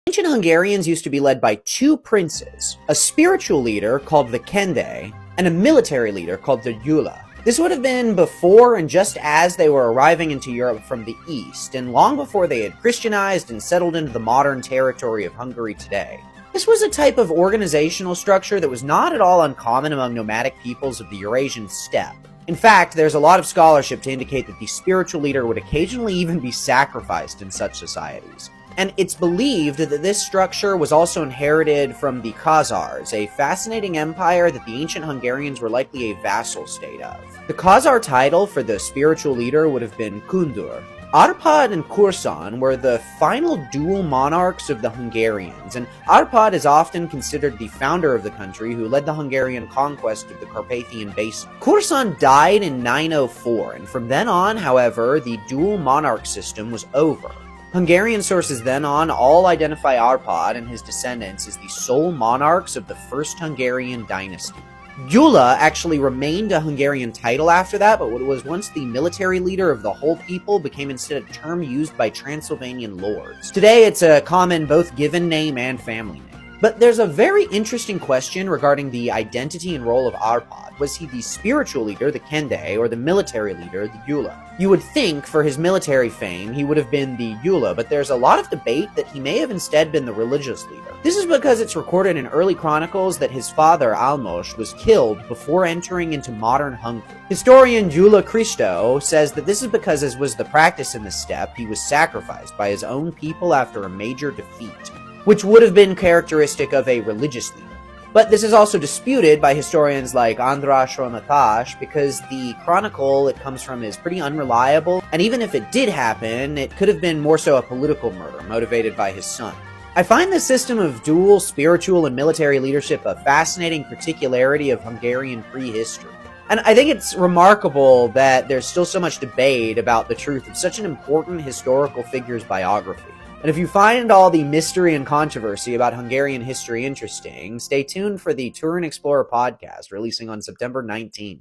Ancient Hungarians used to be led by two princes, a spiritual leader called the Kendes, and a military leader called the Gyulas. This would have been before and just as they were arriving into Europe from the east, and long before they had Christianized and settled into the modern territory of Hungary today. This was a type of organizational structure that was not at all uncommon among nomadic peoples of the Eurasian steppe. In fact, there's a lot of scholarship to indicate that the spiritual leader would occasionally even be sacrificed in such societies. And it's believed that this structure was also inherited from the Khazars, a fascinating empire that the ancient Hungarians were likely a vassal state of. The Khazar title for the spiritual leader would have been Kundur. Arpad and Kursan were the final dual monarchs of the Hungarians, and Arpad is often considered the founder of the country who led the Hungarian conquest of the Carpathian Basin. Kursan died in 904, and from then on, however, the dual monarch system was over. Hungarian sources then on all identify Arpad and his descendants as the sole monarchs of the First Hungarian dynasty. Gyula actually remained a Hungarian title after that, but what was once the military leader of the whole people became instead a term used by Transylvanian lords. Today it's a common both given name and family name. But there's a very interesting question regarding the identity and role of Arpad. Was he the spiritual leader, the Kendes, or the military leader, the Gyula? You would think, for his military fame, he would have been the Gyula, but there's a lot of debate that he may have instead been the religious leader. This is because it's recorded in early chronicles that his father, Almos, was killed before entering into modern Hungary. Historian Gyula Christo says that this is because, as was the practice in the steppe, he was sacrificed by his own people after a major defeat, which would have been characteristic of a religious leader. But this is also disputed by historians like Andras Ronatash because the chronicle it comes from is pretty unreliable, and even if it did happen, it could have been more so a political murder motivated by his son. I find this system of dual spiritual and military leadership a fascinating particularity of Hungarian prehistory. And I think it's remarkable that there's still so much debate about the truth of such an important historical figure's biography. And if you find all the mystery and controversy about Hungarian history interesting, stay tuned for the Tour and Explorer podcast releasing on September 19th.